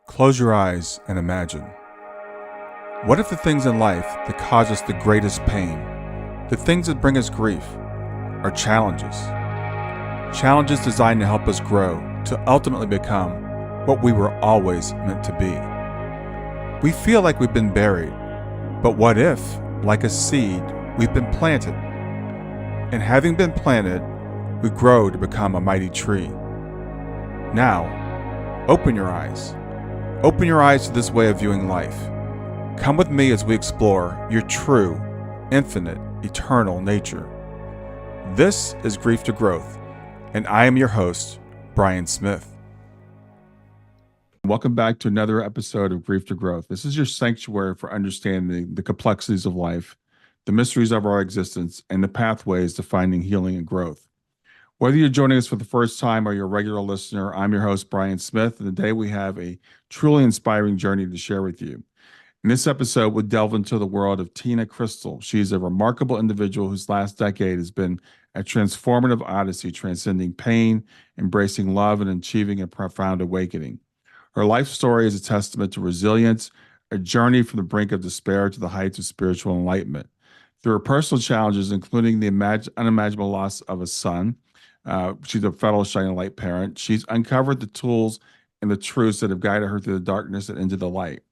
Close your eyes and imagine. What if the things in life that cause us the greatest pain, the things that bring us grief, are challenges? Challenges designed to help us grow, to ultimately become what we were always meant to be. We feel like we've been buried, but what if, like a seed, we've been planted? And having been planted, we grow to become a mighty tree. Now, open your eyes. Open your eyes to this way of viewing life. Come with me as we explore your true, infinite, eternal nature. This is Grief to Growth, and I am your host, Brian Smith. Welcome back to another episode of Grief to Growth. This is your sanctuary for understanding the complexities of life, the mysteries of our existence, and the pathways to finding healing and growth. Whether you're joining us for the first time or you're a regular listener, I'm your host, Brian Smith, and today we have a truly inspiring journey to share with you. In this episode, we'll delve into the world of Teena Christel. She's a remarkable individual whose last decade has been a transformative odyssey, transcending pain, embracing love, and achieving a profound awakening. Her life story is a testament to resilience, a journey from the brink of despair to the heights of spiritual enlightenment. Through her personal challenges, including the unimaginable loss of a son, she's a fellow Shining Light parent. She's uncovered the tools and the truths that have guided her through the darkness and into the light.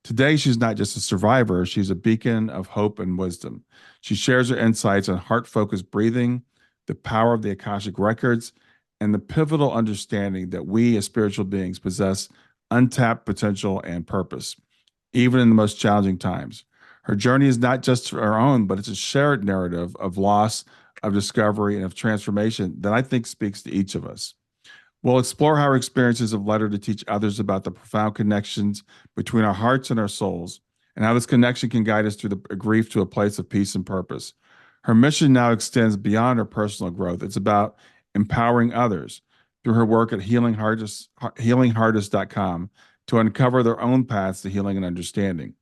Today, she's not just a survivor, she's a beacon of hope and wisdom. She shares her insights on heart-focused breathing, the power of the Akashic Records, and the pivotal understanding that we as spiritual beings possess untapped potential and purpose, even in the most challenging times. Her journey is not just her own, but it's a shared narrative of loss, of discovery, and of transformation that I think speaks to each of us. We'll explore how our experiences have led her to teach others about the profound connections between our hearts and our souls, and how this connection can guide us through the grief to a place of peace and purpose. Her mission now extends beyond her personal growth. It's about empowering others through her work at healinghardest.com to uncover their own paths to healing and understanding.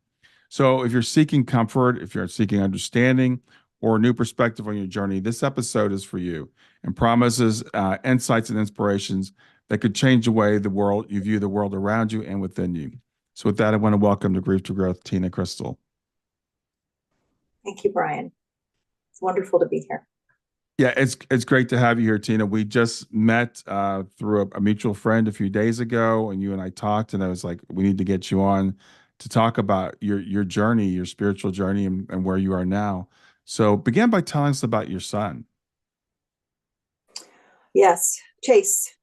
So if you're seeking comfort, if you're seeking understanding, or a new perspective on your journey, this episode is for you and promises insights and inspirations that could change the way you view the world around you and within you. So with that, I want to welcome to Grief to Growth, Teena Christel. Thank you, Brian. It's wonderful to be here. Yeah, it's great to have you here, Teena. We just met through a mutual friend a few days ago, and you and I talked, and I was like, we need to get you on to talk about your journey, your spiritual journey, and where you are now. So begin by telling us about your son. Yes, Chase.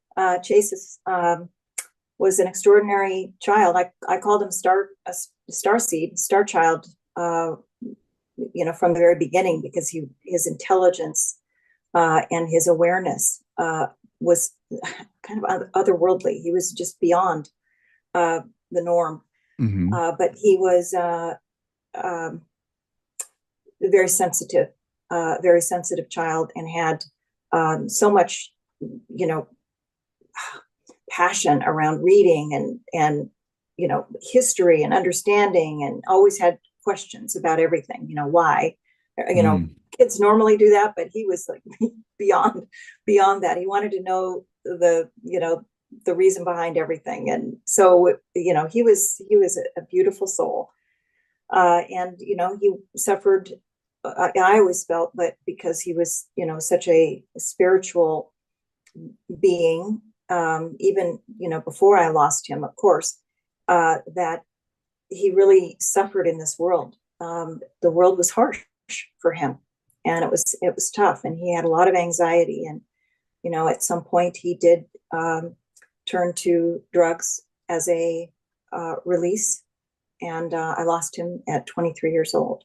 Chase was an extraordinary child. I called him Starseed, Star Child, from the very beginning, because his intelligence and his awareness was kind of otherworldly. He was just beyond the norm. Mm-hmm. But he was very sensitive child, and had so much, passion around reading and history and understanding, and always had questions about everything. Why? Kids normally do that, but he was like beyond that. He wanted to know the reason behind everything, and so he was a beautiful soul, and he suffered. I always felt that because he was, such a spiritual being, even, before I lost him, of course, that he really suffered in this world. The world was harsh for him, and it was tough, and he had a lot of anxiety. And, at some point he did turn to drugs as a release, and I lost him at 23 years old.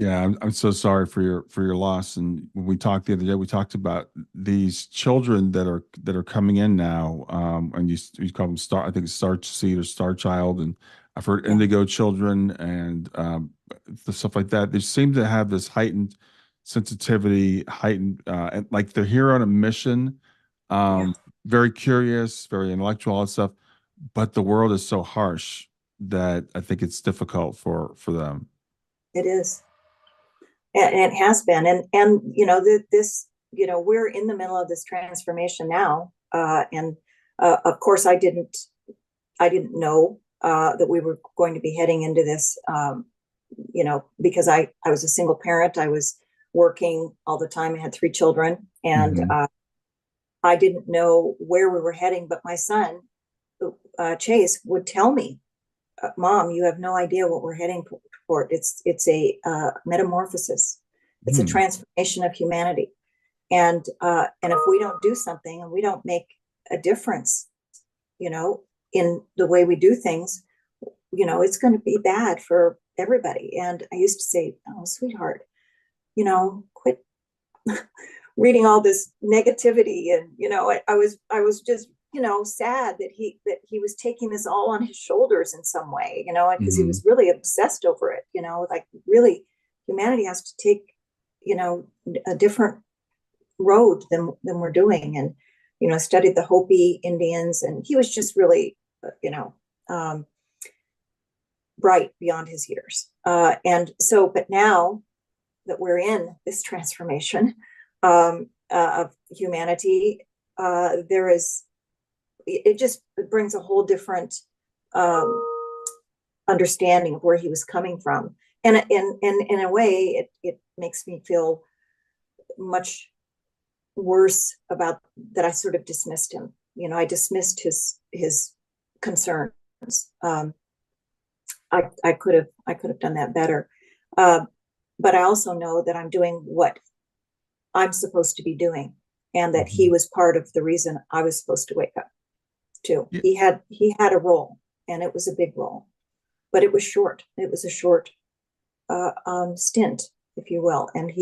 Yeah, I'm so sorry for your loss. And when we talked the other day, we talked about these children that are coming in now, and you call them Starseed or Star Child, and I've heard indigo children and the stuff like that. They seem to have this heightened sensitivity, and like they're here on a mission, very curious, very intellectual, all that stuff. But the world is so harsh that I think it's difficult for them. It is. And it has been, and this, we're in the middle of this transformation now, and of course, I didn't I didn't know that we were going to be heading into this, because I was a single parent. I was working all the time. I had 3 children, and I didn't know where we were heading, but my son, Chase, would tell me, Mom, you have no idea what we're heading for. It's a metamorphosis. It's a transformation of humanity. And if we don't do something and we don't make a difference, in the way we do things, it's going to be bad for everybody. And I used to say, oh, sweetheart, quit reading all this negativity. And, I was just, sad that he was taking this all on his shoulders in some way, because he was really obsessed over it, like really humanity has to take, a different road than we're doing. And, studied the Hopi Indians, and he was just really, bright beyond his years. And so, but now that we're in this transformation of humanity, it brings a whole different understanding of where he was coming from. And in a way, it makes me feel much worse about that. I sort of dismissed him. I dismissed his concerns. I could have done that better. But I also know that I'm doing what I'm supposed to be doing, and that he was part of the reason I was supposed to wake up too. Yeah. He had a role, and it was a big role, but it was short. It was a short stint, if you will. And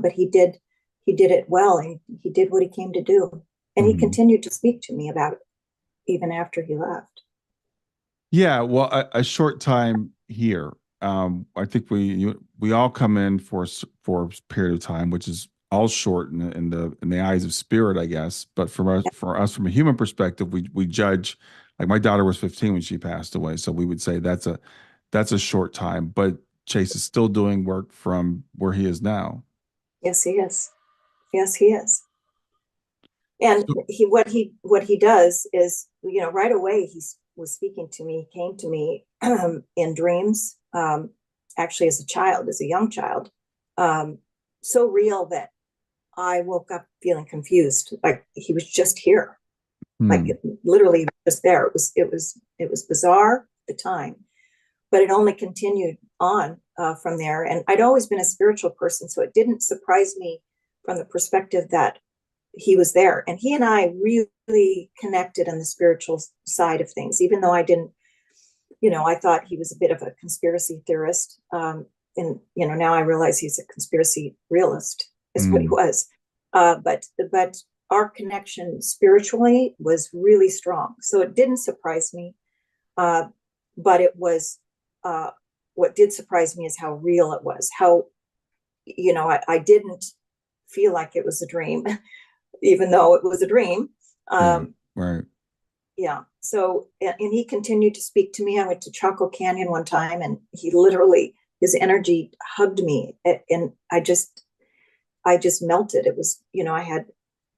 but he did it well. He did what he came to do, and he continued to speak to me about it even after he left. Yeah, well, a short time here. I think we all come in for a period of time, which is all short in the eyes of spirit, I guess. But for us from a human perspective, we judge. Like my daughter was 15 when she passed away, so we would say that's a short time. But Chase is still doing work from where he is now. Yes, he is. Yes, he is. And what he does is, right away he was speaking to me. He came to me in dreams, actually as a young child, so real that I woke up feeling confused, like he was just here, like literally just there. It was bizarre at the time, but it only continued on from there. And I'd always been a spiritual person, so it didn't surprise me from the perspective that he was there. And he and I really connected on the spiritual side of things, even though I didn't, I thought he was a bit of a conspiracy theorist. And, now I realize he's a conspiracy realist is what he was. But our connection spiritually was really strong. So it didn't surprise me. But it was, what did surprise me is how real it was, how, I didn't feel like it was a dream, even though it was a dream. Right. Yeah. So, and he continued to speak to me. I went to Chaco Canyon one time, and he literally, his energy hugged me, and I just melted. It was, I had,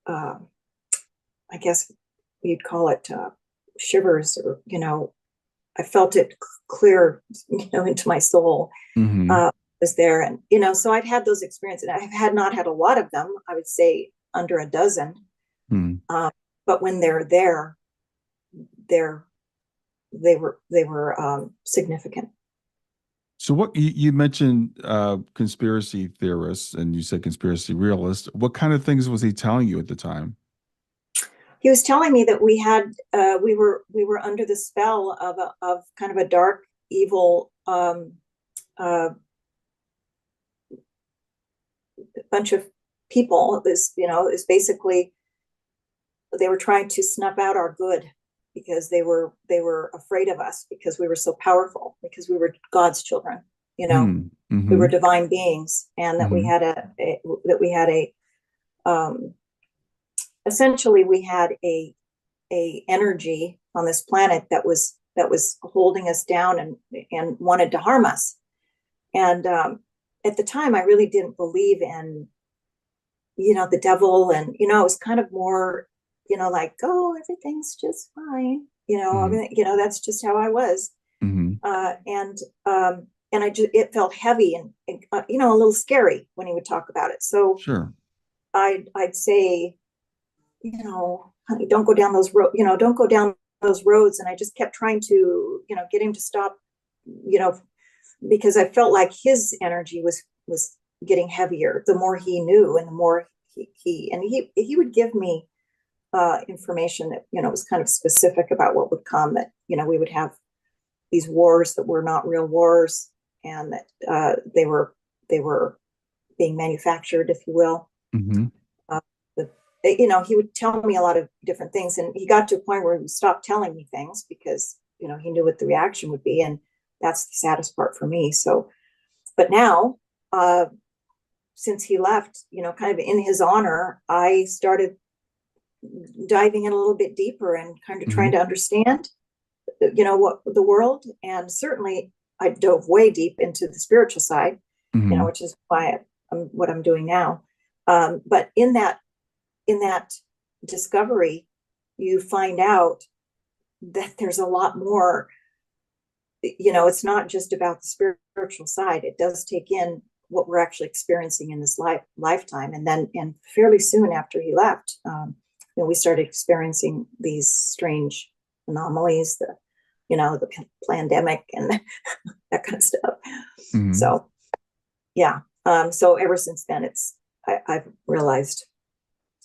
I guess you'd call it shivers, or, I felt it clear, into my soul. Was there. And, so I'd had those experiences. I had not had a lot of them, I would say under a dozen. But when they're there, they were significant. So what you mentioned conspiracy theorists, and you said conspiracy realists. What kind of things was he telling you at the time? He was telling me that we were under the spell of kind of a dark, evil bunch of people. Is basically, they were trying to snuff out our good, because they were afraid of us, because we were so powerful, because we were God's children. We were divine beings, and that we had essentially we had a energy on this planet that was holding us down and wanted to harm us. And at the time, I really didn't believe in, the devil, and it was kind of more, like, oh, everything's just fine, I mean, that's just how I was. Mm-hmm. And it felt heavy and a little scary when he would talk about it. So Sure. I'd say, honey, don't go down those don't go down those roads. And I just kept trying to, get him to stop, because I felt like his energy was getting heavier the more he knew, and the more he would give me information that was kind of specific about what would come. That we would have these wars that were not real wars, and that they were being manufactured, if you will. Mm-hmm. He would tell me a lot of different things, and he got to a point where he stopped telling me things because he knew what the reaction would be, and that's the saddest part for me. So, but now, since he left, kind of in his honor, I started diving in a little bit deeper and kind of trying to understand, what the world, and certainly I dove way deep into the spiritual side, Mm-hmm. which is why I'm what I'm doing now. But in that discovery, you find out that there's a lot more. It's not just about the spiritual side. It does take in what we're actually experiencing in this lifetime. And then, and fairly soon after he left, we started experiencing these strange anomalies, the pandemic and that kind of stuff. Mm-hmm. So, yeah. So ever since then, I've realized,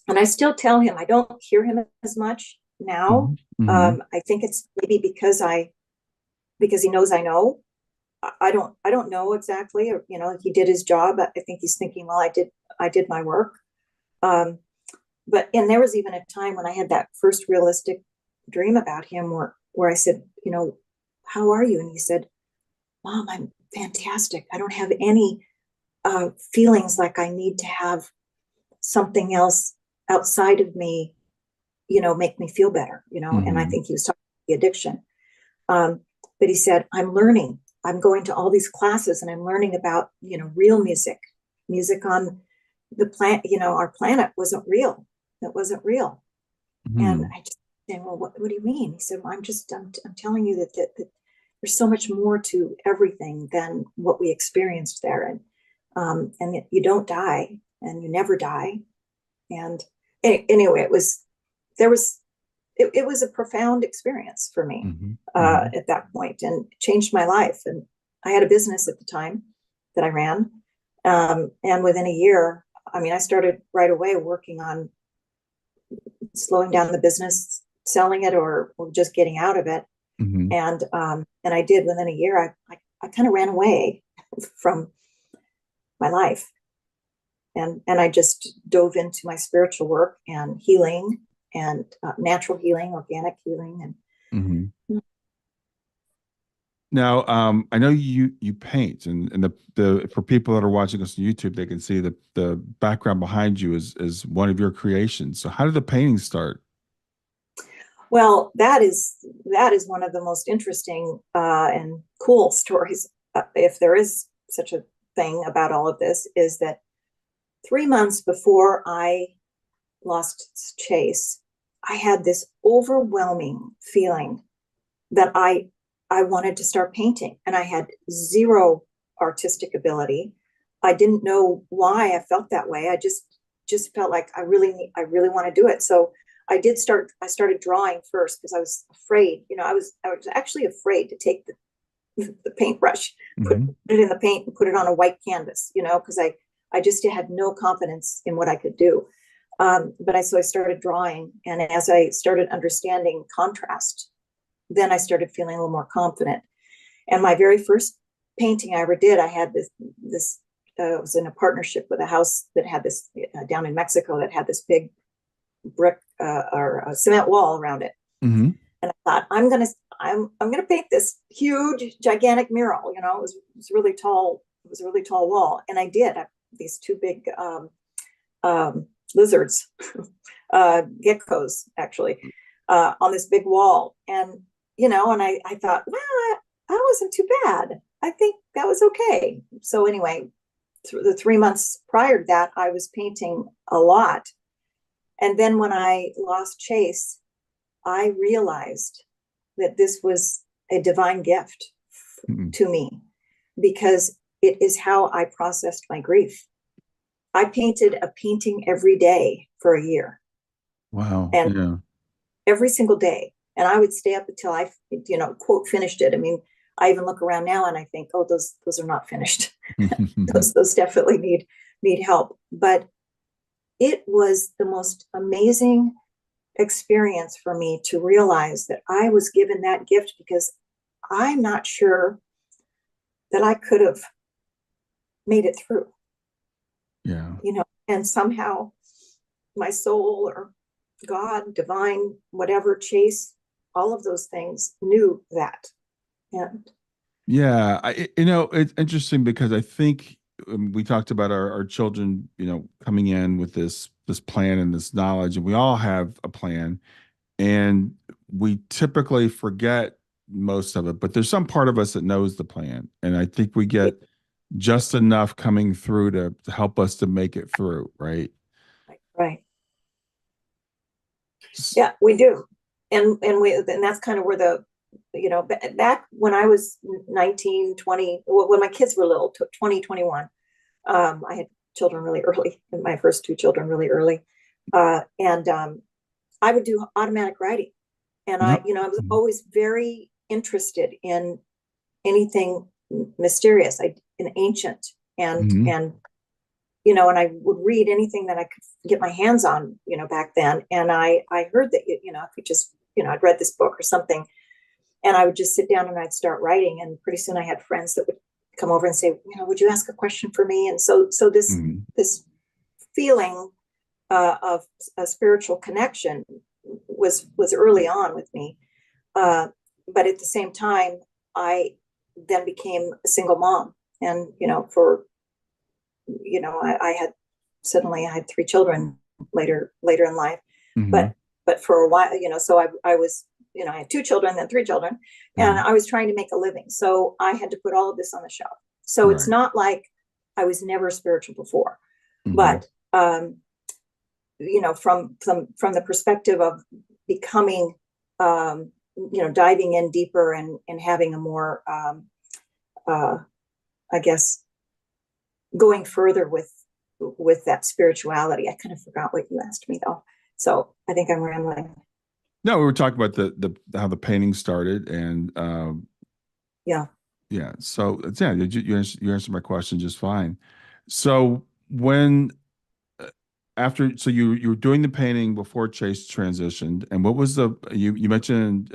and I still tell him, I don't hear him as much now. Mm-hmm. I think it's maybe because he knows I know. I don't know exactly, or, he did his job. I think he's thinking, well, I did my work. And there was even a time when I had that first realistic dream about him where I said, how are you? And he said, Mom, I'm fantastic. I don't have any feelings like I need to have something else outside of me, make me feel better, and I think he was talking about the addiction. But he said, I'm learning. I'm going to all these classes and I'm learning about, real music on the planet. Our planet wasn't real. It wasn't real. Mm-hmm. And I just said, well, what do you mean? He said, well, I'm telling you that there's so much more to everything than what we experienced there. And you don't die, and you never die. And anyway, it was a profound experience for me at that point, and changed my life. And I had a business at the time that I ran. And within a year, I started right away working on slowing down the business, selling it, or just getting out of it. Mm-hmm. And I did within a year. I kind of ran away from my life. And I just dove into my spiritual work and healing, and natural healing, organic healing. And Now, I know you paint, and the for people that are watching us on YouTube, they can see the background behind you is one of your creations. So, how did the painting start? Well, that is one of the most interesting and cool stories, if there is such a thing about all of this, is that 3 months before I lost Chase, I had this overwhelming feeling that I wanted to start painting, and I had zero artistic ability. I didn't know why I felt that way. I just felt like I really want to do it. So I started drawing first because I was afraid. I was actually afraid to take the paintbrush, put it in the paint and put it on a white canvas, because I just had no confidence in what I could do. So I started drawing, and as I started understanding contrast, then I started feeling a little more confident. And my very first painting I ever did, I had this was in a partnership with a house that had this down in Mexico, that had this big brick or a cement wall around it. Mm-hmm. And I thought, I'm gonna paint this huge, gigantic mural. It was really tall. It was a really tall wall, and I did. These two big lizards, geckos, actually, on this big wall. And and I thought, well, that wasn't too bad. I think that was okay. So anyway, through the 3 months prior to that, I was painting a lot. And then when I lost Chase, I realized that this was a divine gift Mm-mm. to me, because it is how I processed my grief. I painted a painting every day for a year, Wow. and Yeah. every single day. And I would stay up until I, quote, finished it. I mean, I even look around now and I think, oh, those are not finished. those definitely need help. But it was the most amazing experience for me to realize that I was given that gift, because I'm not sure that I could have made it through, Yeah. and somehow my soul or God, divine, whatever, chase, all of those things knew that. And Yeah. It's interesting because I think we talked about our children, coming in with this plan and this knowledge, and we all have a plan, and we typically forget most of it, but there's some part of us that knows the plan. And I think we get just enough coming through to help us to make it through, right? right. Yeah, we do. And that's kind of where back when I was 19, 20, when my kids were little, 20, 21, I had children really early, my first two children really early. And I would do automatic writing. And Yep. I was always very interested in anything mysterious, and ancient, and Mhm. and I would read anything that I could get my hands on, back then. And I heard that, if you just, I'd read this book or something, and I would just sit down and I'd start writing. And pretty soon I had friends that would come over and say, would you ask a question for me? And so Mhm. this feeling of a spiritual connection was early on with me. But at the same time, I then became a single mom. And, I had suddenly I had three children later in life. Mhm. But for a while, so I was, I had two children, then three children, and Mhm. I was trying to make a living. So I had to put all of this on the shelf. So it's Right. not like I was never spiritual before, Mhm. but from the perspective of becoming, diving in deeper, and having a more, I guess, going further with that spirituality. I kind of forgot what you asked me though, so I think I'm rambling. No, we were talking about the how the painting started, and Yeah. yeah. So yeah, you answered my question just fine. So when after, so you were doing the painting before Chase transitioned, and what was you mentioned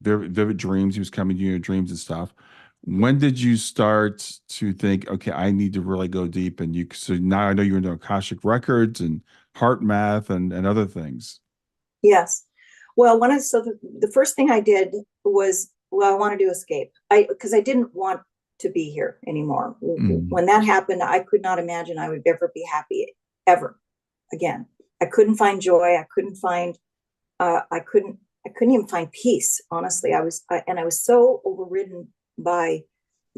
vivid dreams. He was coming to you in your dreams and stuff. When did you start to think, okay, I need to really go deep? And so now I know you're into Akashic records and heart math and other things. Yes. Well, the first thing I did was, well, I wanted to escape. Because I didn't want to be here anymore. Mm, When that happened, I could not imagine I would ever be happy ever again. I couldn't find joy. I couldn't even find peace. Honestly, and I was so overridden by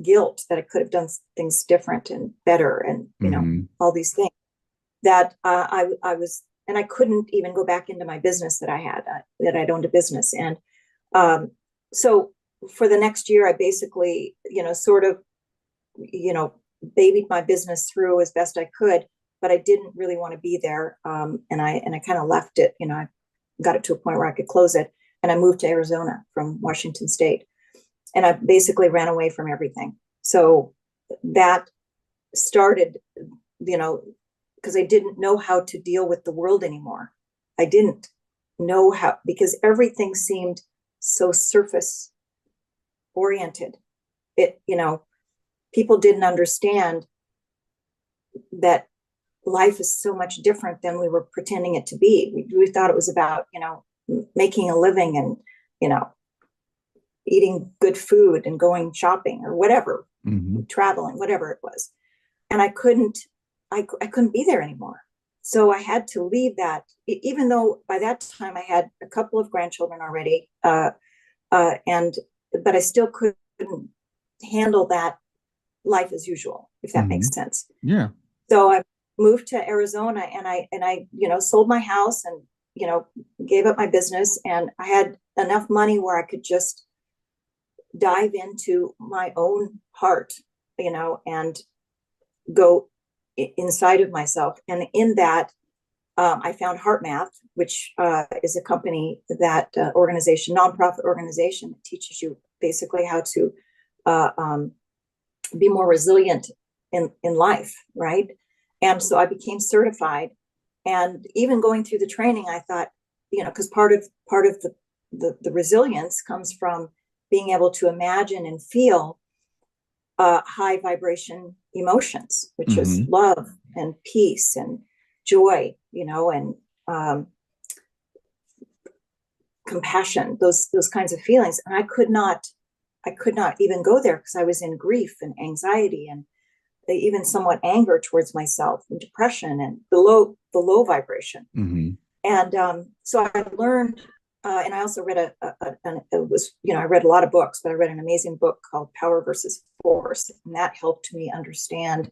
guilt that I could have done things different and better, and mm, all these things that I was, and I couldn't even go back into my business that I had, that I'd owned a business. And um, so for the next year, I basically, sort of, babied my business through as best I could, but I didn't really want to be there. And I kind of left it, I got it to a point where I could close it. And I moved to Arizona from Washington State. And I basically ran away from everything. So that started, because I didn't know how to deal with the world anymore. I didn't know how, because everything seemed so surface oriented. People didn't understand that life is so much different than we were pretending it to be. We thought it was about, making a living, and, you know, eating good food and going shopping or whatever, mm, traveling, whatever it was. And I couldn't be there anymore. So I had to leave that, even though by that time I had a couple of grandchildren already. And, but I still couldn't handle that life as usual, if that makes mm. sense. Yeah. So I moved to Arizona, and I sold my house, and, gave up my business, and I had enough money where I could just dive into my own heart, and go inside of myself. And in that, I found Heart Math, which is a company that nonprofit organization that teaches you basically how to be more resilient in life, right? And so I became certified. And even going through the training, I thought, because part of the resilience comes from being able to imagine and feel high vibration emotions, which is love and peace and joy, and compassion, those kinds of feelings. And I could not even go there because I was in grief and anxiety and even somewhat anger towards myself and depression and the low vibration. And so I learned, and I also read I read a lot of books, but I read an amazing book called Power versus Force. And that helped me understand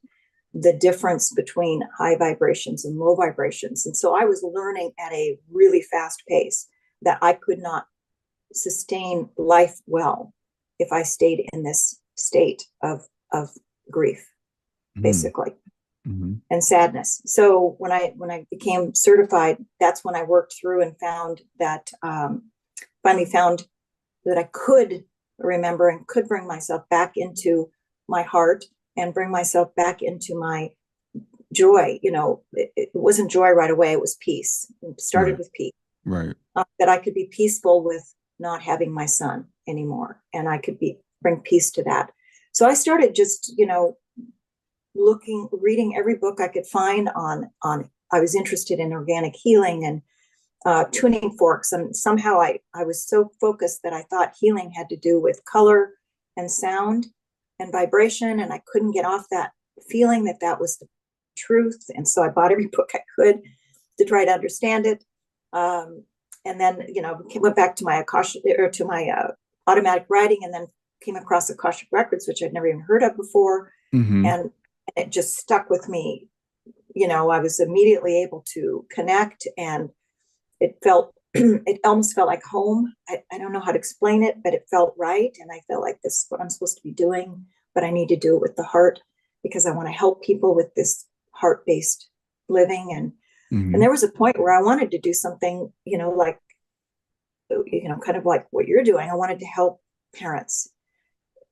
the difference between high vibrations and low vibrations. And so I was learning at a really fast pace that I could not sustain life well if I stayed in this state of grief, basically, and sadness. So when I became certified, that's when I worked through and found that, finally found that I could remember and could bring myself back into my heart and bring myself back into my joy. It wasn't joy right away. It was peace. It started with peace. Right. That I could be peaceful with not having my son anymore. And I could bring peace to that. So I started just, reading every book I could find on, I was interested in organic healing and tuning forks. And somehow I was so focused that I thought healing had to do with color and sound and vibration. And I couldn't get off that feeling that was the truth. And so I bought every book I could to try to understand it. And then, went back to my Akasha, or to my automatic writing, and then came across Akashic Records, which I'd never even heard of before. And it just stuck with me. I was immediately able to connect, and it almost felt like home. I don't know how to explain it, but it felt right. And I felt like this is what I'm supposed to be doing, but I need to do it with the heart because I want to help people with this heart-based living. And there was a point where I wanted to do something, like, kind of like what you're doing. I wanted to help parents,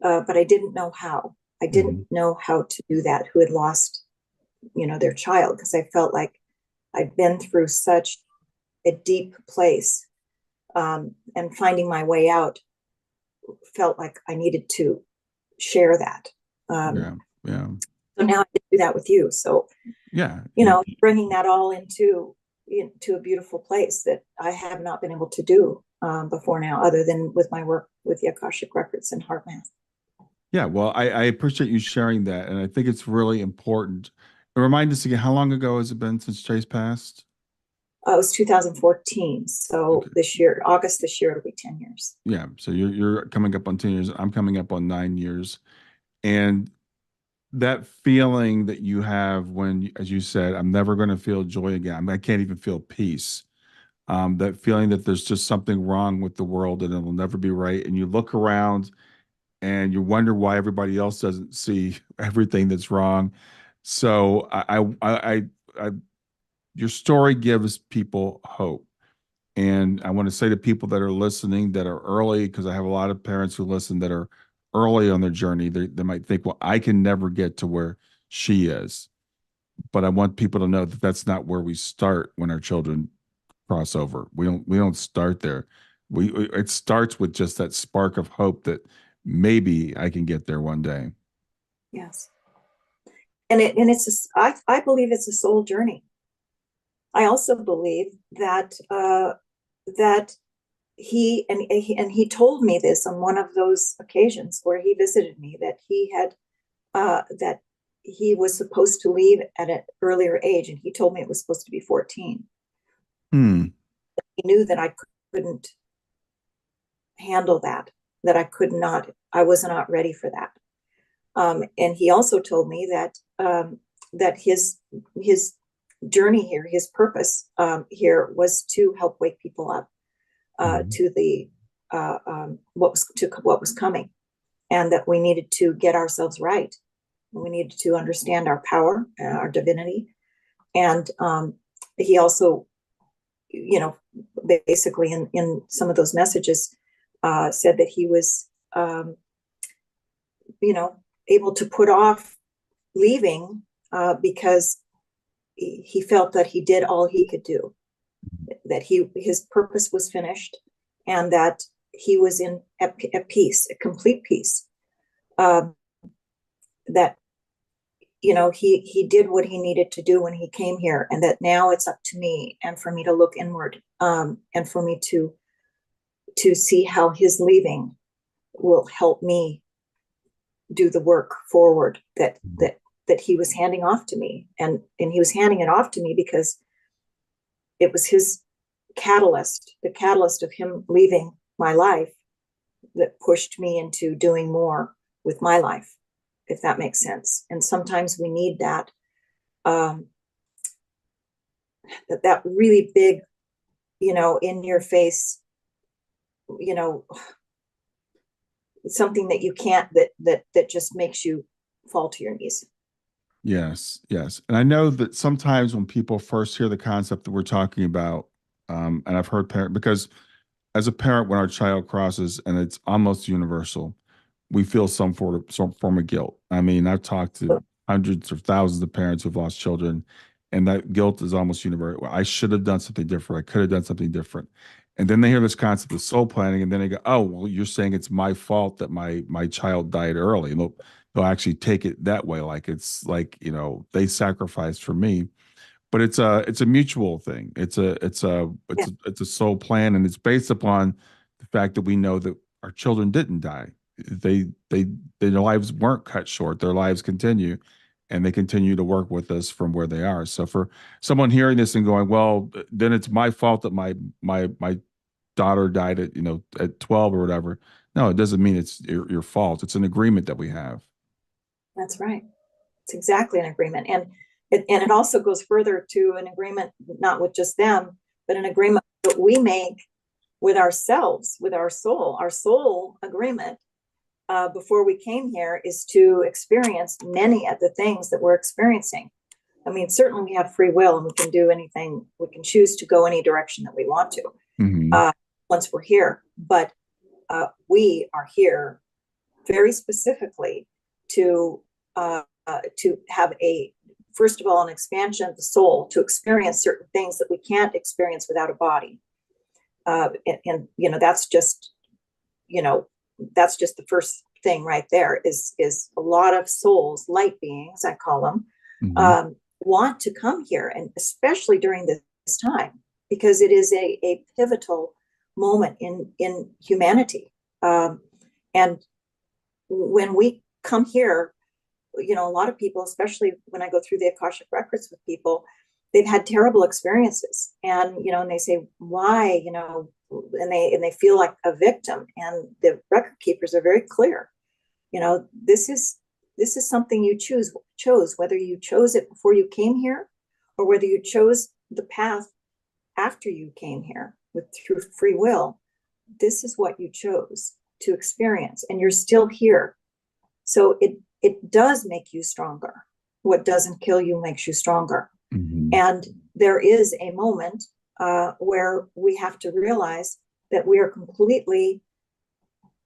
but I didn't know how. I didn't know how to do that, who had lost, their child, because I felt like I'd been through such a deep place, and finding my way out felt like I needed to share that. So now I can do that with you. So, bringing that all into a beautiful place that I have not been able to do before now, other than with my work with the Akashic Records and Heart Math. Yeah, well, I appreciate you sharing that. And I think it's really important. Remind us again, how long ago has it been since Chase passed? It was 2014. So this year, August this year, it'll be 10 years. Yeah. So you're coming up on 10 years. I'm coming up on 9 years. And that feeling that you have when, as you said, I'm never going to feel joy again. I can't even feel peace. That feeling that there's just something wrong with the world and it'll never be right. And you look around and you wonder why everybody else doesn't see everything that's wrong. So your story gives people hope. And I want to say to people that are listening that are early, because I have a lot of parents who listen that are early on their journey, they might think, well, I can never get to where she is. But I want people to know that that's not where we start when our children cross over. We don't start there. It starts with just that spark of hope that maybe I can get there one day. Yes. And I believe it's a soul journey. I also believe that he told me this on one of those occasions where he visited me, that he was supposed to leave at an earlier age, and he told me it was supposed to be 14. He knew that I couldn't handle that I was not ready for that. And he also told me that his journey here, his purpose here was to help wake people up to the what was coming, and that we needed to get ourselves right. We needed to understand our power, our divinity, and he also, basically in some of those messages said that he was, able to put off leaving because he felt that he did all he could do, that his purpose was finished, and that he was at peace, a complete peace. That he did what he needed to do when he came here, and that now it's up to me and for me to look inward, and for me to see how his leaving will help me do the work forward that he was handing off to me, and he was handing it off to me because it was his catalyst, the catalyst of him leaving my life, that pushed me into doing more with my life, if that makes sense. And sometimes we need that that really big, in your face, something that you can't, that just makes you fall to your knees. Yes, yes. And I know that sometimes when people first hear the concept that we're talking about, and I've heard because as a parent, when our child crosses, and it's almost universal, we feel some form of guilt. I mean, I've talked to hundreds of thousands of parents who've lost children, and that guilt is almost universal. Well, I should have done something different. I could have done something different. And then they hear this concept of soul planning, and then they go, "Oh, well, you're saying it's my fault that my child died early." And they'll actually take it that way, like it's like they sacrificed for me. But it's a mutual thing. It's a soul plan, and it's based upon the fact that we know that our children didn't die. Their lives weren't cut short. Their lives continue, and they continue to work with us from where they are. So for someone hearing this and going, "Well, then it's my fault that my daughter died at 12 or whatever." No, it doesn't mean it's your fault. It's an agreement that we have. That's right. It's exactly an agreement. And it also goes further to an agreement, not with just them, but an agreement that we make with ourselves, with our soul. Our soul agreement before we came here is to experience many of the things that we're experiencing. I mean, certainly we have free will, and we can do anything. We can choose to go any direction that we want to once we're here. But we are here very specifically to have first of all, an expansion of the soul, to experience certain things that we can't experience without a body. And that's just the first thing right there, is a lot of souls, light beings, I call them, want to come here, and especially during this time, because it is a pivotal moment in humanity. And when we come here, a lot of people, especially when I go through the Akashic records with people, they've had terrible experiences, and and they say, why, and they feel like a victim, and the record keepers are very clear. This is something you chose, whether you chose it before you came here, or whether you chose the path after you came here through free will. This is what you chose to experience, and you're still here. So it does make you stronger. What doesn't kill you makes you stronger. And there is a moment where we have to realize that we are completely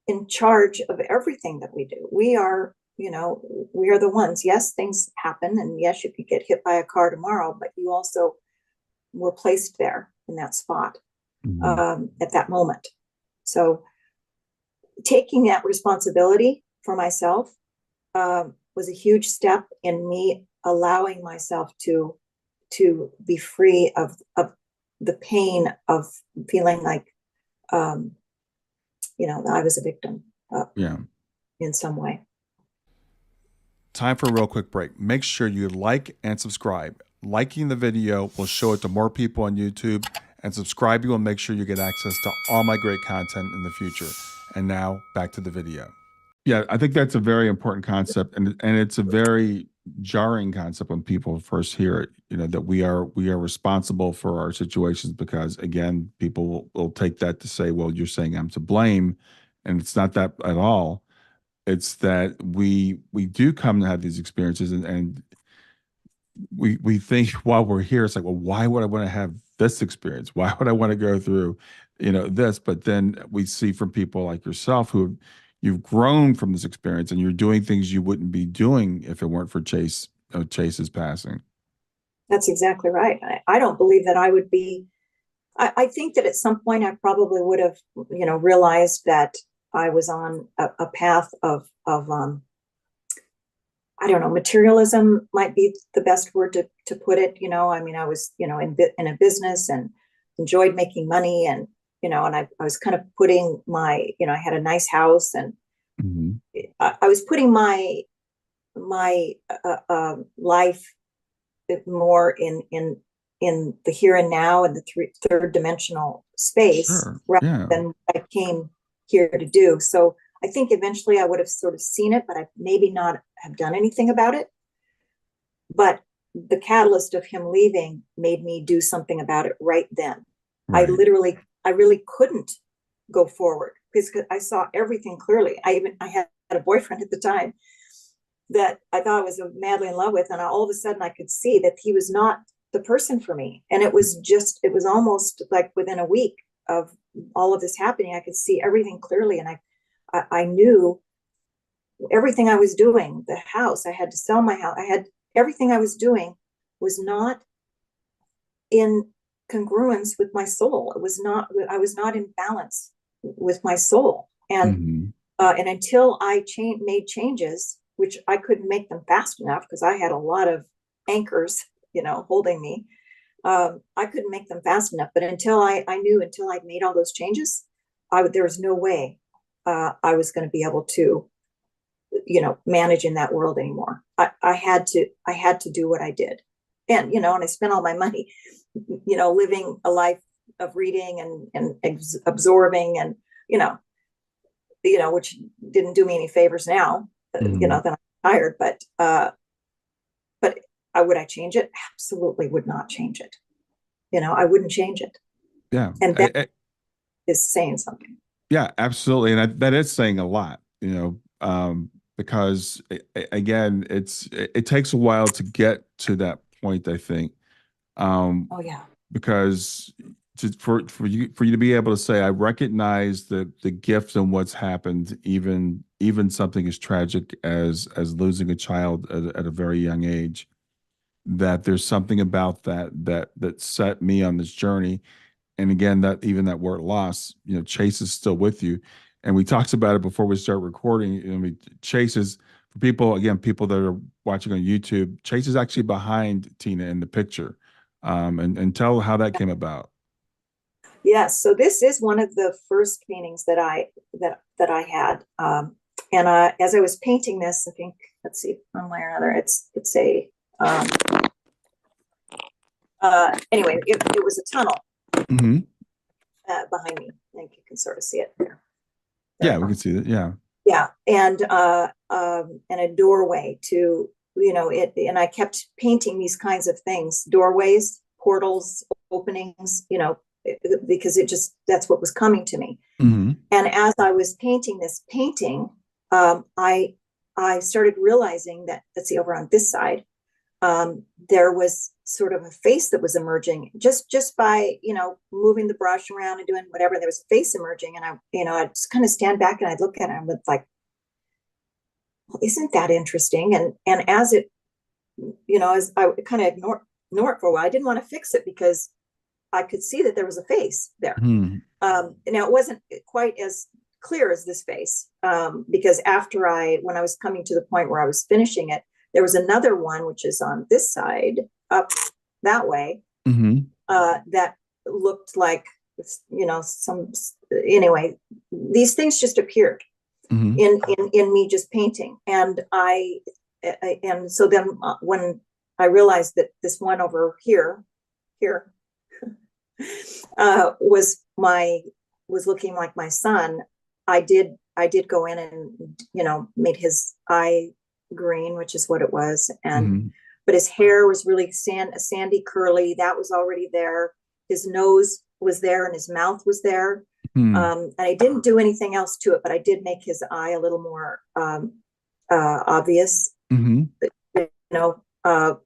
in charge of everything that we do. We are the ones. Yes, things happen, and yes, you could get hit by a car tomorrow, but you also were placed there in that spot at that moment. So taking that responsibility for myself was a huge step in me allowing myself to be free of the pain of feeling like I was a victim in some way. Time for a real quick break. Make sure you like and subscribe. Liking the video will show it to more people on YouTube, and subscribing will make sure you get access to all my great content in the future. And now back to the video. Yeah, I think that's a very important concept, and it's a very jarring concept when people first hear it, that we are responsible for our situations, because again, people will take that to say, well, you're saying I'm to blame, and it's not that at all. It's that we do come to have these experiences, and we think while we're here, it's like, well, why would I want to have this experience? Why would I want to go through, this? But then we see from people like yourself who you've grown from this experience, and you're doing things you wouldn't be doing if it weren't for Chase's passing. That's exactly right. I don't believe that I would be. I think that at some point I probably would have, realized that I was on a path of I don't know, materialism might be the best word to put it. I mean, I was, in a business and enjoyed making money, and, and I was kind of putting I had a nice house, and Mm-hmm. I was putting my life more in the here and now, and the third dimensional space, Sure. rather Yeah. than what I came here to do. So I think eventually I would have sort of seen it, but I maybe not have done anything about it. But the catalyst of him leaving made me do something about it right then. I Right. really couldn't go forward because I saw everything clearly. I had a boyfriend at the time that I thought I was madly in love with, and all of a sudden I could see that he was not the person for me. And it was almost like within a week of all of this happening, I could see everything clearly, and I knew everything I was doing. The house, I had to sell my house. I had everything I was doing was not in congruence with my soul. It was not. I was not in balance with my soul, Mm-hmm. and until I made changes, which I couldn't make them fast enough because I had a lot of anchors, holding me. I couldn't make them fast enough. But until I'd made all those changes, there was no way I was going to be able to, manage in that world anymore. I had to do what I did, and I spent all my money, living a life of reading and absorbing, and which didn't do me any favors now. Mm-hmm. Then I'm tired, but would I change it? Absolutely would not change it. I wouldn't change it. Yeah. And that is saying something. Yeah, absolutely. And that is saying a lot, because again, it takes a while to get to that point, I think. Oh yeah. Because for you to be able to say, I recognize the gift and what's happened, even something as tragic as losing a child at a very young age, that there's something about that set me on this journey. And again, that even that word loss, Chase is still with you. And we talked about it before we start recording. Chase is, for people that are watching on YouTube, Chase is actually behind Teena in the picture. And tell how that came about. Yes. So this is one of the first paintings that I had. And as I was painting this, I think, let's see, one way or another, it's a um, anyway, it was a tunnel Mm-hmm. behind me. I think you can sort of see it there. Yeah, we can see that. Yeah. Yeah, and a doorway to it, and I kept painting these kinds of things: doorways, portals, openings, because that's what was coming to me. Mm-hmm. And as I was painting this painting, I started realizing that, let's see, over on this side, there was sort of a face that was emerging just by moving the brush around and doing whatever. There was a face emerging, and I'd just kind of stand back and I'd look at it and would like, well, isn't that interesting? And as it, as I kind of ignore it for a while, I didn't want to fix it because I could see that there was a face there. Mm-hmm. Now it wasn't quite as clear as this face, because when I was coming to the point where I was finishing it, there was another one, which is on this side, up that way, Mm-hmm. that looked like, anyway, these things just appeared Mm-hmm. in me just painting. And and so then when I realized that this one over here, was looking like my son, I did go in and, made his eye green, which is what it was. And Hmm. but his hair was really sandy curly. That was already there. His nose was there and his mouth was there. Hmm. And I didn't do anything else to it, but I did make his eye a little more obvious, Hmm.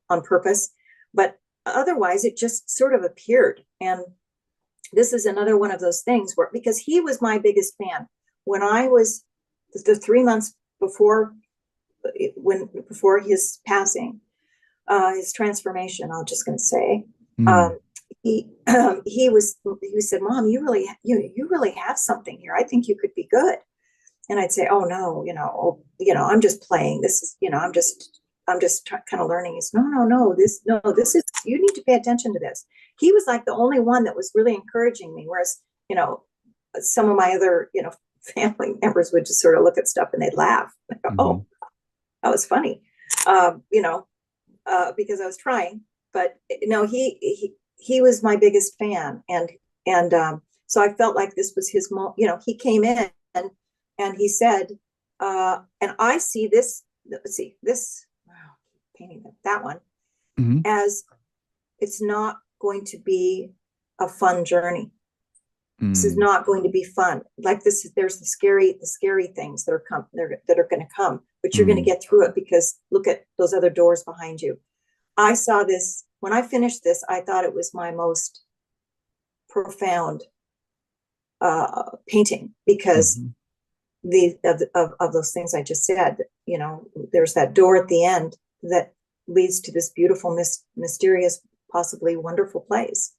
on purpose. But otherwise, it just sort of appeared. And this is another one of those things where, because he was my biggest fan when I was the 3 months before, before his passing, his transformation, I'm just going to say, Hmm. um, he said, Mom, you really have something here. I think you could be good. And I'd say, oh no, I'm just playing. This is, I'm just kind of learning. He's, no, this is, you need to pay attention to this. He was like the only one that was really encouraging me. Whereas, you know, some of my other, family members would just sort of look at stuff and they'd laugh. Go, Hmm. oh, that was funny. Um, you know, because I was trying, but no, he was my biggest fan. And so I felt like this was his moment. He came in and he said, and I see this, let's see, this, wow, painting that one, Hmm. as it's not going to be a fun journey. This is Hmm. not going to be fun. Like this, there's the scary things that are going to come, but you're going to Hmm. get through it because look at those other doors behind you. I saw this when I finished this. I thought it was my most profound painting because Hmm. of those things I just said. There's that door at the end that leads to this beautiful, mysterious, possibly wonderful place.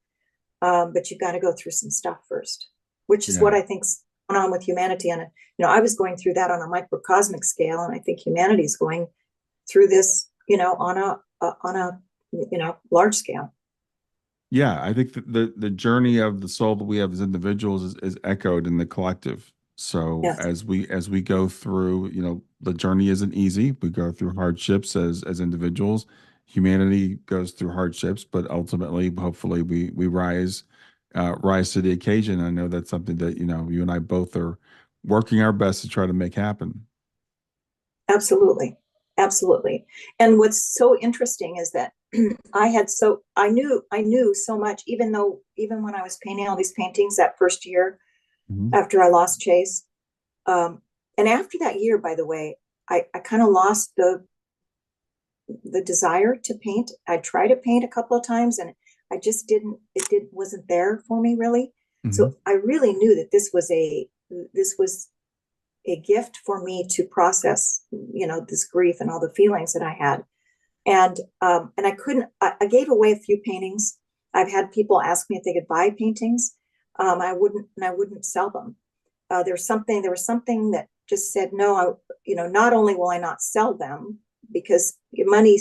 But you got to go through some stuff first, which is what Yeah. I think's going on with humanity. And I was going through that on a microcosmic scale, and I think humanity is going through this, on a large scale. Yeah, I think that the journey of the soul that we have as individuals is echoed in the collective. So Yes, as we go through, the journey isn't easy. We go through hardships as individuals. Humanity goes through hardships, but ultimately, hopefully, we rise to the occasion. I know that's something that you and I both are working our best to try to make happen. absolutely, absolutely. And what's so interesting is that I knew so much, even when I was painting all these paintings that first year Hmm. after I lost Chase. And after that year, by the way, I kind of lost the desire to paint. I tried to paint a couple of times and I just wasn't there for me really. Hmm. So I really knew that this was a gift for me to process, this grief and all the feelings that I had. And I couldn't, I gave away a few paintings. I've had people ask me if they could buy paintings. I wouldn't sell them. There was something that just said, no, not only will I not sell them because money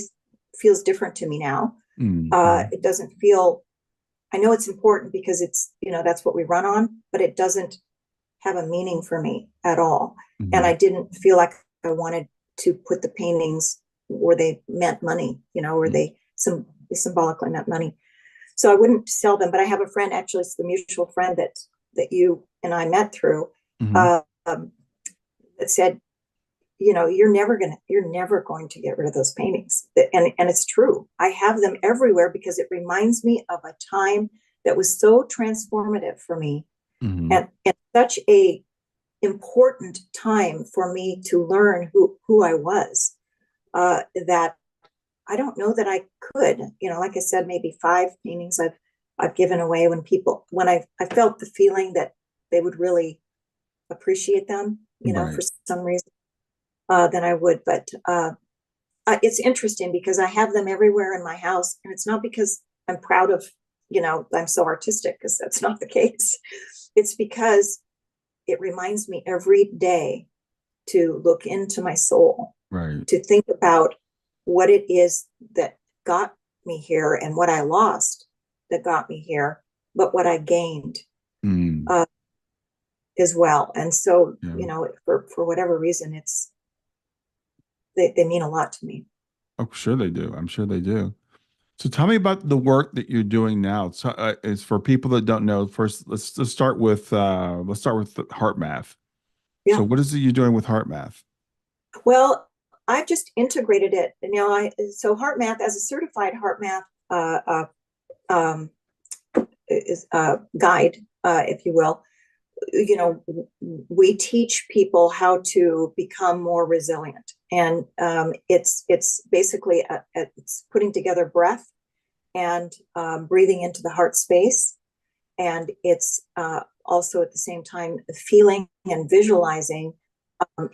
feels different to me now. Hmm. It doesn't feel, I know it's important because that's what we run on, but it doesn't have a meaning for me at all. And Hmm. I didn't feel like I wanted to put the paintings where they meant money, where they symbolically meant money. So I wouldn't sell them. But I have a friend, actually, it's the mutual friend that you and I met through, Hmm. that said, you're never going to get rid of those paintings. And it's true. I have them everywhere because it reminds me of a time that was so transformative for me, Hmm. and such a important time for me to learn who I was, that I don't know that I could, like I said, maybe 5 paintings I've given away when I felt the feeling that they would really appreciate them, for Right. some reason, then I would. But it's interesting because I have them everywhere in my house, and it's not because I'm proud of, I'm so artistic, because that's not the case. It's because it reminds me every day to look into my soul, Right. to think about what it is that got me here and what I lost that got me here, but what I gained, Mm. uh, as well. And so, Yeah. for whatever reason, they mean a lot to me. Oh, sure they do. I'm sure they do. So tell me about the work that you're doing now. So, it's for people that don't know. First, let's start with the heart math. So Yeah. what is it you're doing with heart math? Well, I've just integrated it. So heart math, as a certified heart math guide, if you will, we teach people how to become more resilient, and it's basically it's putting together breath and breathing into the heart space, and it's also at the same time feeling and visualizing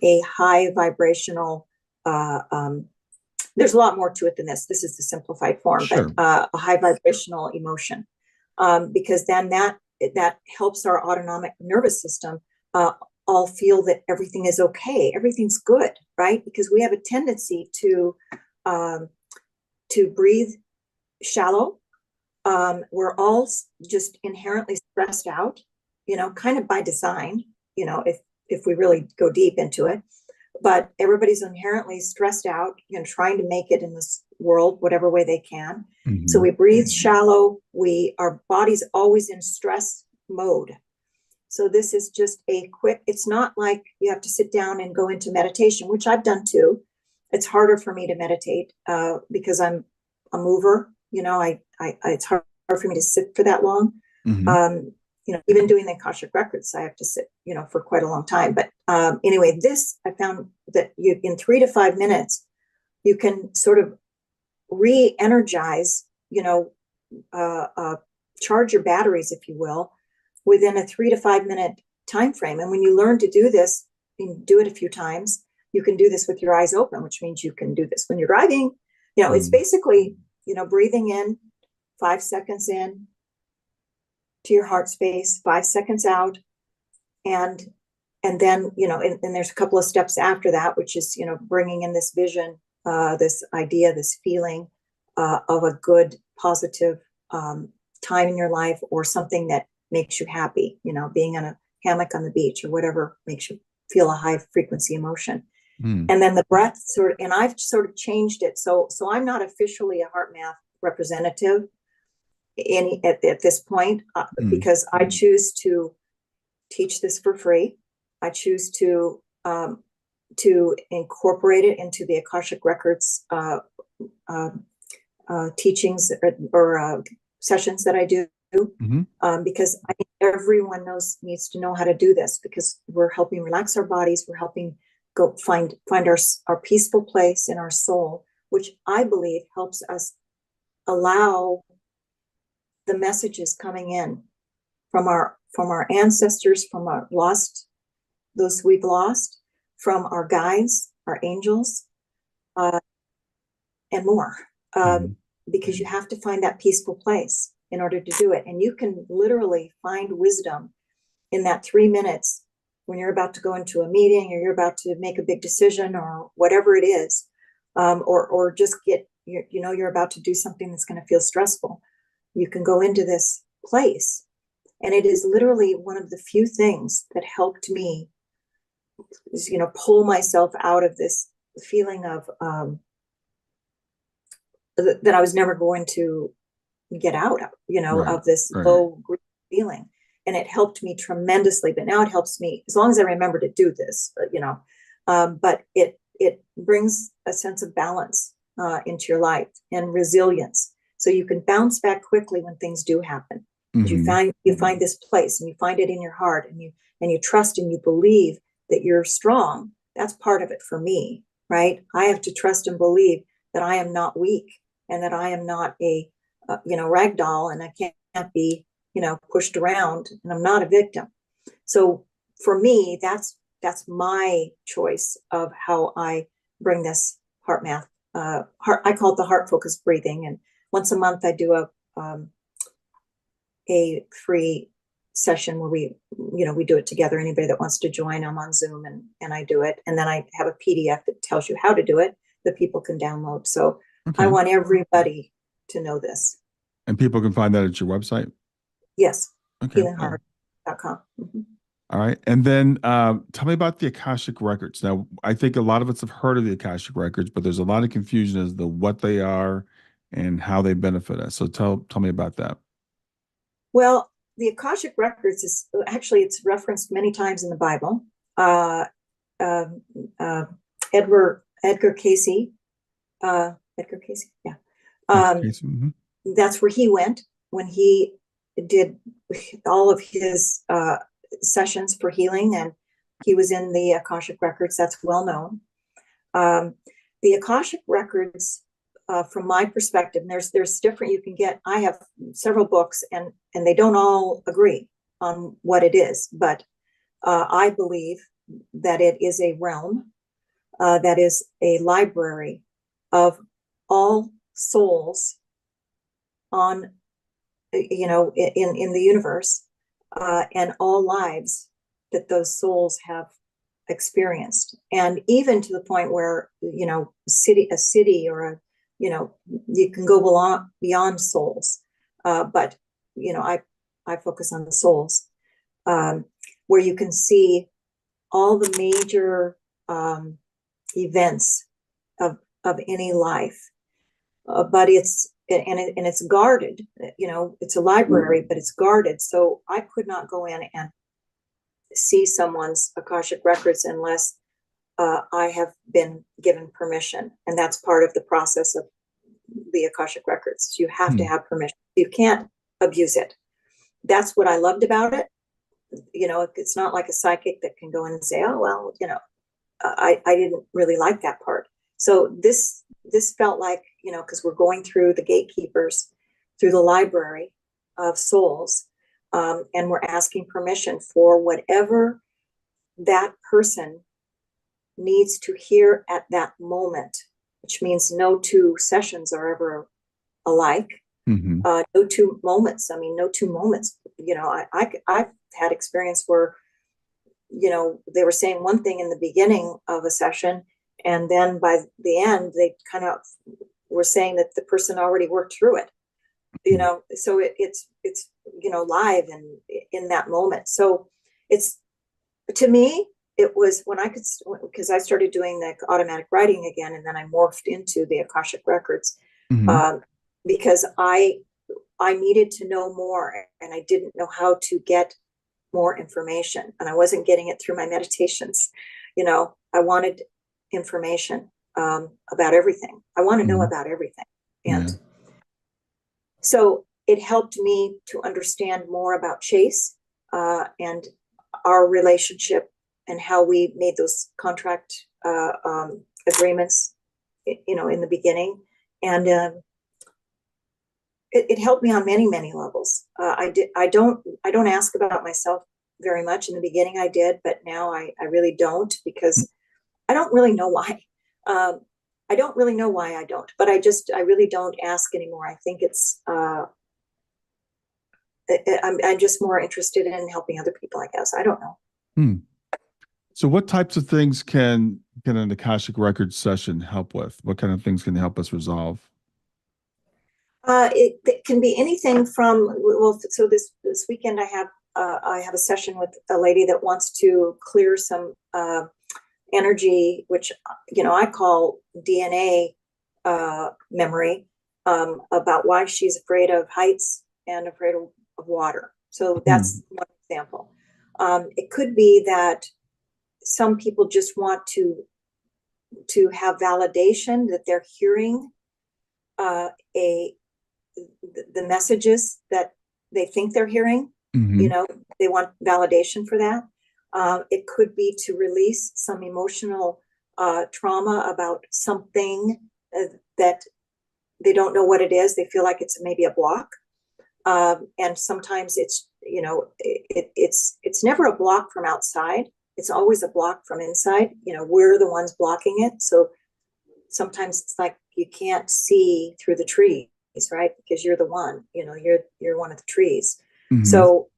a high vibrational. There's a lot more to it than this. This is the simplified form, Sure. but a high vibrational emotion, because then that helps our autonomic nervous system all feel that everything is okay, everything's good, right? Because we have a tendency to breathe shallow. We're all just inherently stressed out, kind of by design, if we really go deep into it. But everybody's inherently stressed out, trying to make it in this world whatever way they can. Mm-hmm. So we breathe shallow. Our body's always in stress mode. So this is just a quick, it's not like you have to sit down and go into meditation, which I've done too. It's harder for me to meditate because I'm a mover. It's hard for me to sit for that long. Mm-hmm. Even doing the Akashic records, I have to sit, for quite a long time. But anyway, this, I found that in 3 to 5 minutes, you can sort of re-energize, charge your batteries, if you will, within a 3 to 5 minute time frame. And when you learn to do this, and do it a few times, you can do this with your eyes open, which means you can do this when you're driving. It's basically, breathing in, 5 seconds in to your heart space, 5 seconds out, and then and there's a couple of steps after that, which is bringing in this vision, this idea, this feeling of a good, positive time in your life, or something that makes you happy. Being on a hammock on the beach or whatever makes you feel a high frequency emotion. And then the breath and I've sort of changed it. So I'm not officially a heart math representative at this point, because I choose to teach this for free. I choose to incorporate it into the Akashic Records teachings or sessions that I do, because I think everyone needs to know how to do this, because we're helping relax our bodies. We're helping go find our peaceful place in our soul, which I believe helps us allow the messages coming in from our ancestors, from our those we've lost, from our guides, our angels, and more. Because you have to find that peaceful place in order to do it. And you can literally find wisdom in that 3 minutes when you're about to go into a meeting, or you're about to make a big decision, or whatever it is, or just you're about to do something that's going to feel stressful. You can go into this place, and it is literally one of the few things that helped me, pull myself out of this feeling of that I was never going to get out of, Right, of this low grief feeling. And it helped me tremendously. But now it helps me as long as I remember to do this, but it brings a sense of balance into your life, and resilience. So you can bounce back quickly when things do happen. You find this place, and you find it in your heart, and you trust and you believe that you're strong. That's part of it for me, right? I have to trust and believe that I am not weak, and that I am not a rag doll, and I can't be pushed around, and I'm not a victim. So for me, that's my choice of how I bring this heart math. I call it the heart focused breathing, and once a month I do a free session where we do it together. Anybody that wants to join, I'm on Zoom, and I do it, and then I have a PDF that tells you how to do it that people can download. So I want everybody to know this. And people can find that at your website? Yes. Okay. healingheart.com. All right. And then tell me about the Akashic Records. Now, I think a lot of us have heard of the Akashic Records, but there's a lot of confusion as to what they are and how they benefit us. So tell me about that. Well, the Akashic Records it's referenced many times in the Bible. Edgar Casey. Edgar Casey, yeah. Case. That's where he went when he did all of his sessions for healing, and he was in the Akashic Records. That's well known. The Akashic Records, from my perspective, and there's different you can get. I have several books, and they don't all agree on what it is, but I believe that it is a realm, that is a library of all souls on, in the universe, and all lives that those souls have experienced, and even to the point where a city or a you can go beyond souls, but I focus on the souls, where you can see all the major events of any life, but it's guarded. It's a library, but it's guarded. So I could not go in and see someone's Akashic Records unless I have been given permission, and that's part of the process of the Akashic Records. You have to have permission. You can't abuse it. That's what I loved about it. It's not like a psychic that can go in and say, oh, well, I didn't really like that part. So this felt like, because we're going through the gatekeepers, through the library of souls, and we're asking permission for whatever that person needs to hear at that moment, which means no two sessions are ever alike. No two moments. I mean, no two moments. I've had experience where, they were saying one thing in the beginning of a session, and then by the end, they kind of were saying that the person already worked through it. So it's live and in that moment. So it's, to me, it was when I could, because I started doing the automatic writing again, and then I morphed into the Akashic Records, because I needed to know more, and I didn't know how to get more information, and I wasn't getting it through my meditations. I wanted information about everything. I want to know about everything. And so it helped me to understand more about Chase, and our relationship, and how we made those contract agreements, in the beginning. And it helped me on many, many levels. I don't ask about myself very much. In the beginning I did, but now I really don't, because I don't really know why. I don't really know why I don't, but I really don't ask anymore. I think it's, I'm just more interested in helping other people, I guess. I don't know. So what types of things can an Akashic Records session help with? What kind of things can help us resolve? It can be anything from, so this weekend I have a session with a lady that wants to clear some energy, which I call DNA memory, about why she's afraid of heights and afraid of water. So that's one example. It could be that some people just want to have validation that they're hearing the messages that they think they're hearing. They want validation for that. It could be to release some emotional trauma about something that they don't know what it is. They feel like it's maybe a block. And sometimes it's, it's never a block from outside. It's always a block from inside. We're the ones blocking it. So sometimes it's like you can't see through the trees, right? Because you're the one, you're one of the trees. So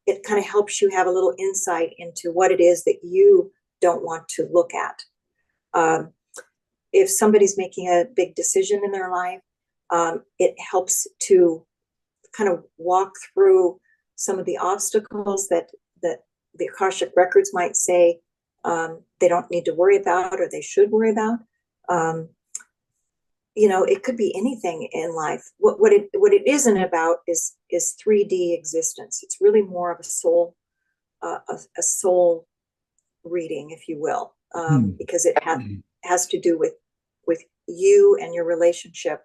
it kind of helps you have a little insight into what it is that you don't want to look at. If somebody's making a big decision in their life, it helps to kind of walk through some of the obstacles that the Akashic Records might say they don't need to worry about, or they should worry about. It could be anything in life. What it isn't about is 3D existence. It's really more of a soul reading, if you will, because it has to do with you and your relationship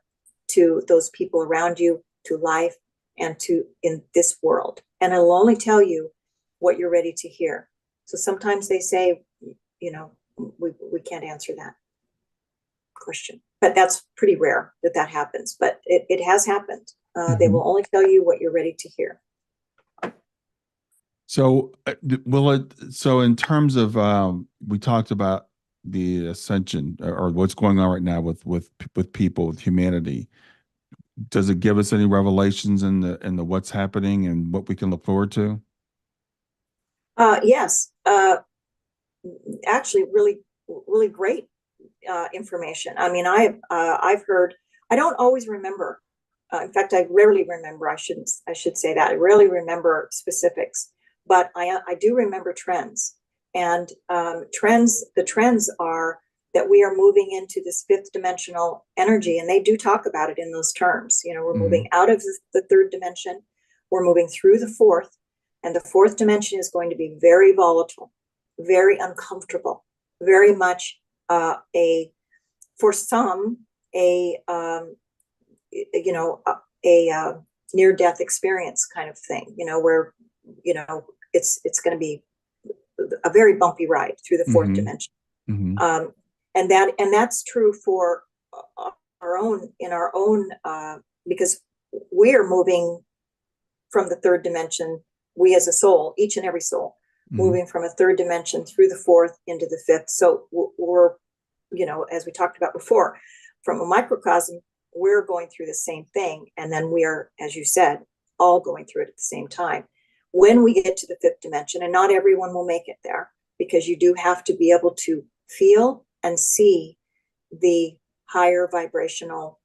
to those people around you, to life, and to in this world. And it'll only tell you what you're ready to hear. So sometimes they say, you know, we can't answer that question, but that's pretty rare that happens, but it has happened. They will only tell you what you're ready to hear. So so in terms of, we talked about the ascension, or what's going on right now with people, with humanity. Does it give us any revelations in the what's happening and what we can look forward to? Yes. Actually, really, really great information. I mean, I've heard. I don't always remember. In fact, I rarely remember. I should say that I rarely remember specifics, but I do remember trends. And trends. The trends are that we are moving into this fifth dimensional energy, and they do talk about it in those terms. You know, we're moving out of the third dimension. We're moving through the fourth, and the fourth dimension is going to be very volatile, very uncomfortable, very much for some a near-death experience kind of thing. You know, where it's going to be a very bumpy ride through the fourth dimension. And that's true for our own because we are moving from the third dimension. We as a soul, each and every soul, moving from a third dimension through the fourth into the fifth. So we're, as we talked about before, from a microcosm, we're going through the same thing, and then we are, as you said, all going through it at the same time. When we get to the fifth dimension, and not everyone will make it there, because you do have to be able to feel and see the higher vibrational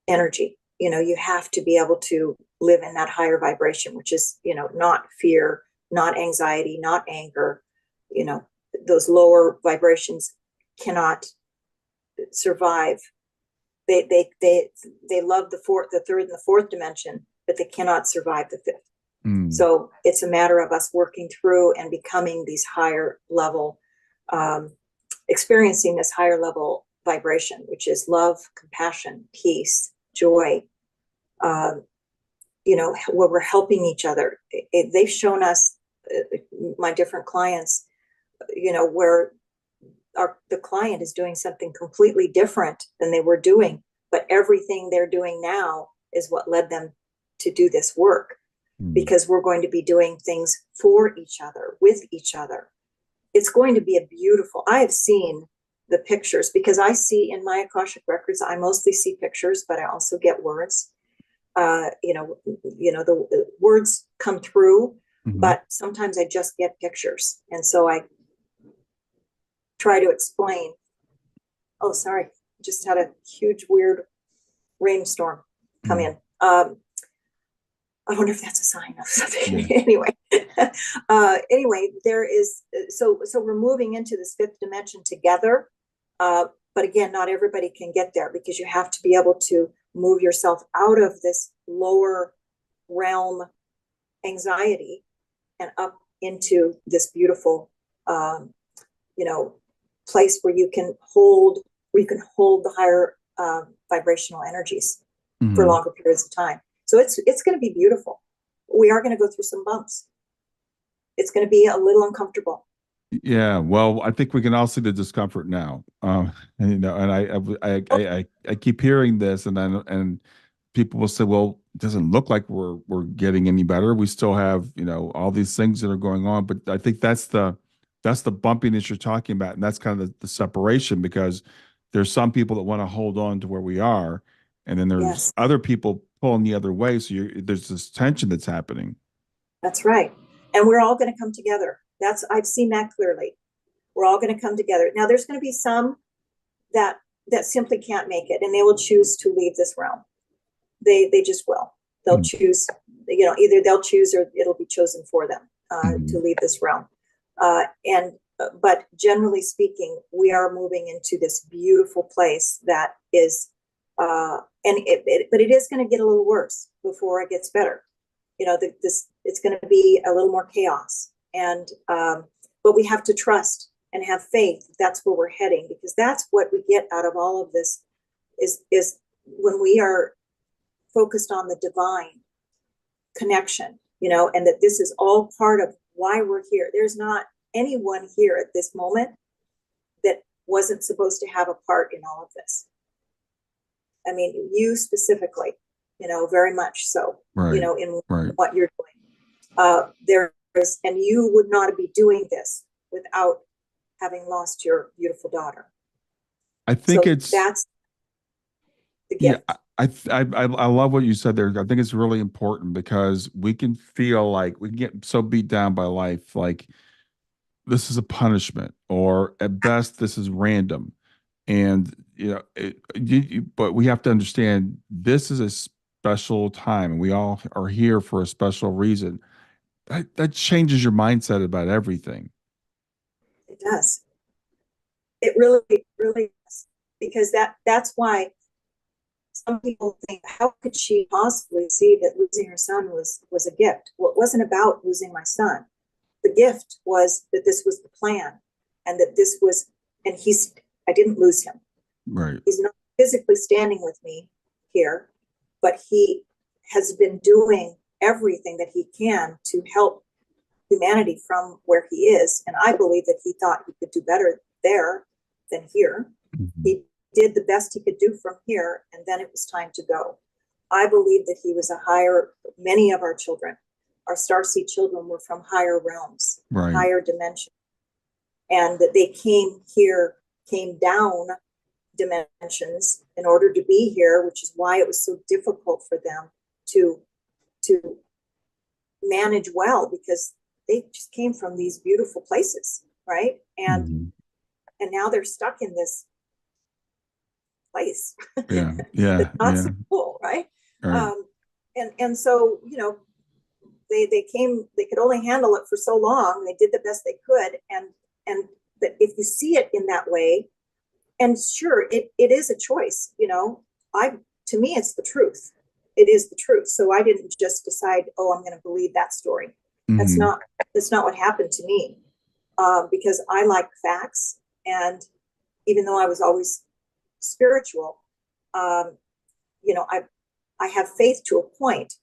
energy. You have to be able to live in that higher vibration, which is, not fear, not anxiety, not anger. Those lower vibrations cannot survive. They love the third and the fourth dimension, but they cannot survive the fifth. So it's a matter of us working through and becoming these higher level, experiencing this higher level vibration, which is love, compassion, peace, joy, where we're helping each other. They've shown us, my different clients, where the client is doing something completely different than they were doing, but everything they're doing now is what led them to do this work, because we're going to be doing things for each other, with each other. It's going to be a beautiful, I have seen the pictures, because I see in my Akashic records, I mostly see pictures, but I also get words. The words come through, but sometimes I just get pictures. And so I try to explain. Oh, sorry. Just had a huge, weird rainstorm come in. I wonder if that's a sign of something. Anyway, there is, so we're moving into this fifth dimension together. But again, not everybody can get there, because you have to be able to move yourself out of this lower realm anxiety and up into this beautiful, place where you can hold the higher vibrational energies for longer periods of time. So it's going to be beautiful. We are going to go through some bumps. It's going to be a little uncomfortable. Yeah, well, I think we can all see the discomfort now. And I keep hearing this, and people will say, "Well, it doesn't look like we're getting any better. We still have, all these things that are going on." But I think that's the bumpiness you're talking about, and that's kind of the separation, because there's some people that want to hold on to where we are, and then there's other people pulling the other way. So there's this tension that's happening. That's right, and we're all going to come together. I've seen that clearly. We're all going to come together. Now, there's going to be some that simply can't make it, and they will choose to leave this realm. They just will. They'll choose, either they'll choose or it'll be chosen for them to leave this realm. But generally speaking, we are moving into this beautiful place that is, but it is going to get a little worse before it gets better. It's going to be a little more chaos. And but but we have to trust and have faith. That's where we're heading, because that's what we get out of all of this is when we are focused on the divine connection, and that this is all part of why we're here. There's not anyone here at this moment that wasn't supposed to have a part in all of this. I mean, you specifically, very much so, Right. in Right. what you're doing. And you would not be doing this without having lost your beautiful daughter. I think So it's that's the gift. yeah. I love what you said there. I think it's really important because we can feel like we can get so beat down by life, like this is a punishment, or at best this is random. And but we have to understand this is a special time, and we all are here for a special reason. That changes your mindset about everything. It does. It really, really does. Because that's why some people think, how could she possibly see that losing her son was a gift? Well, it wasn't about losing my son. The gift was that this was the plan, and that this was, and I didn't lose him. Right. He's not physically standing with me here, but he has been doing everything that he can to help humanity from where he is. And I believe that he thought he could do better there than here. Mm-hmm. He did the best he could do from here, and then it was time to go. I believe that he was many of our children, our Starseed children, were from higher realms, right, higher dimensions, and that they came down dimensions in order to be here, which is why it was so difficult for them to manage well, because they just came from these beautiful places, right? And now they're stuck in this place. Yeah, yeah, not yeah. so cool, right? Right. And so they could only handle it for so long. They did the best they could, and but if you see it in that way, and sure, it is a choice. To me, it's the truth. It is the truth. So I didn't just decide, oh, I'm going to believe that story. That's not what happened to me, because I like facts, and even though I was always spiritual, I have faith to a point,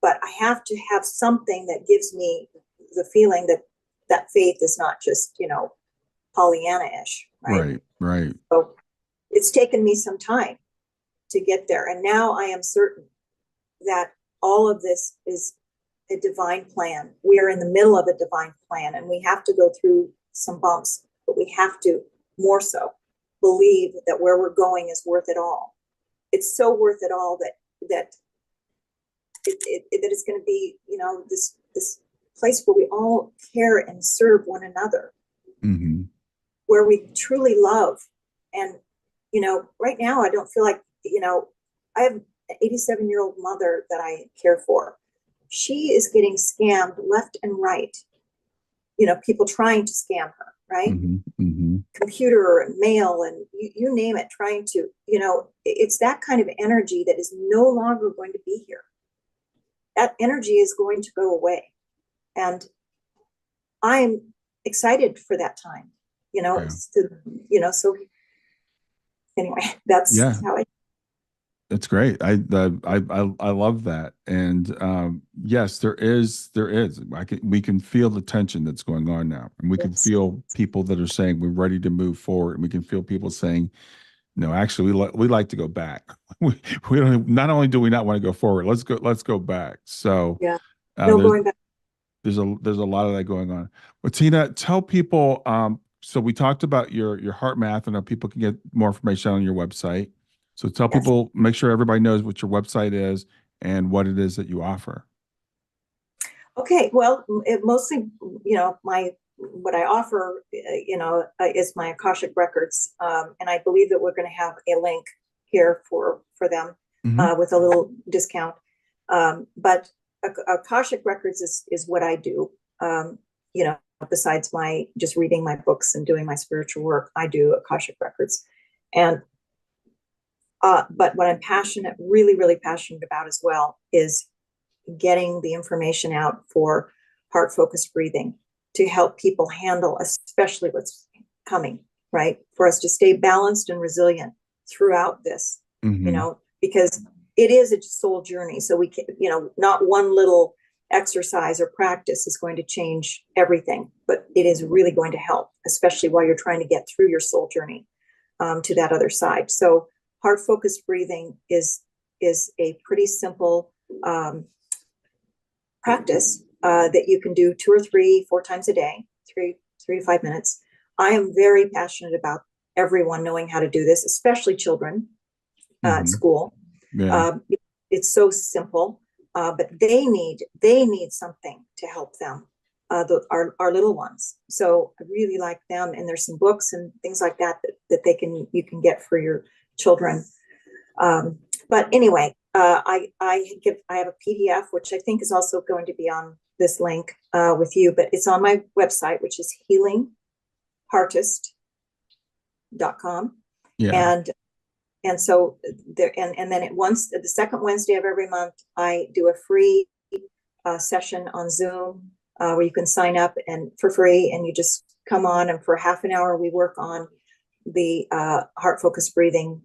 but I have to have something that gives me the feeling that faith is not just Pollyanna-ish, right? Right. So it's taken me some time to get there, and now I am certain that all of this is a divine plan. We are in the middle of a divine plan, and we have to go through some bumps, but we have to more so believe that where we're going is worth it all. It's so worth it all that it's going to be, this place where we all care and serve one another, where we truly love. And right now I don't feel like, I have an 87-year-old mother that I care for. She is getting scammed left and right. People trying to scam her, right? Computer and mail and you name it, trying to, it's that kind of energy that is no longer going to be here. That energy is going to go away. And I'm excited for that time, so anyway, that's how It's great. I love that. And yes, there is. We can feel the tension that's going on now, and we can feel people that are saying we're ready to move forward, and we can feel people saying, no, actually, we like to go back. we don't. Not only do we not want to go forward, let's go back. So going back. There's a lot of that going on. Well, Teena, tell people. So we talked about your heart math, and how people can get more information on your website. So tell people, make sure everybody knows what your website is and what it is that you offer. Okay, well, it mostly, what I offer, is my Akashic records, and I believe that we're going to have a link here for them with a little discount. But Akashic records is what I do. Besides my just reading my books and doing my spiritual work, I do Akashic records, and but what I'm really, really passionate about as well, is getting the information out for heart focused breathing. to help people handle, especially what's coming, right? For us to stay balanced and resilient throughout this, you know, because it is a soul journey. So we can, you know, not one little exercise or practice is going to change everything, but it is really going to help, especially while you're trying to get through your soul journey to that other side. So heart focused breathing is a pretty simple practice that you can do 2 or 3, 4 times a day, 3 to 5 minutes. I am very passionate about everyone knowing how to do this, especially children at school. It's so simple, but they need something to help them, our little ones. So I really like them, and there's some books and things like that you can get for your children. But anyway, I have a PDF, which I think is also going to be on this link with you, but it's on my website, which is healingheartist.com. And so there, and then the second Wednesday of every month, I do a free session on Zoom where you can sign up and for free, and you just come on, and for half an hour we work on the heart focused breathing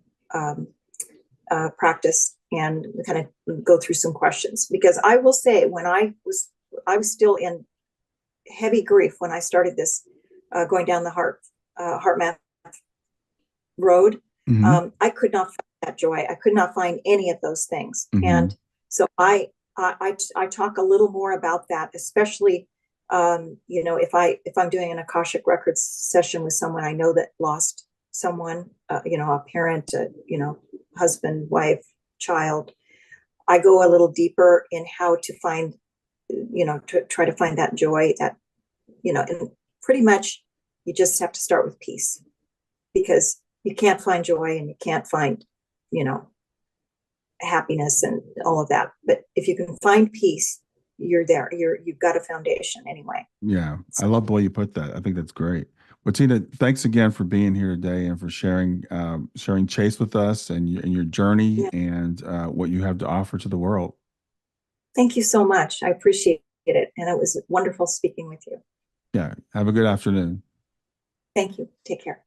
practice, and we kind of go through some questions. Because I will say, when I was still in heavy grief when I started this, going down the heart math road. I could not find that joy. I could not find any of those things. And so I talk a little more about that, especially, you know, if I'm doing an Akashic Records session with someone I know that lost someone, you know, a parent, you know, husband, wife, child, I go a little deeper in how to find, you know, to try to find that joy, that, you know, and pretty much you just have to start with peace, because you can't find joy and you can't find, you know, happiness and all of that. But if you can find peace, you're there. You've got a foundation anyway. Yeah. I love the way you put that. I think that's great. Well, Teena, thanks again for being here today and for sharing Chase with us and your journey and what you have to offer to the world. Thank you so much. I appreciate it. And it was wonderful speaking with you. Yeah. Have a good afternoon. Thank you. Take care.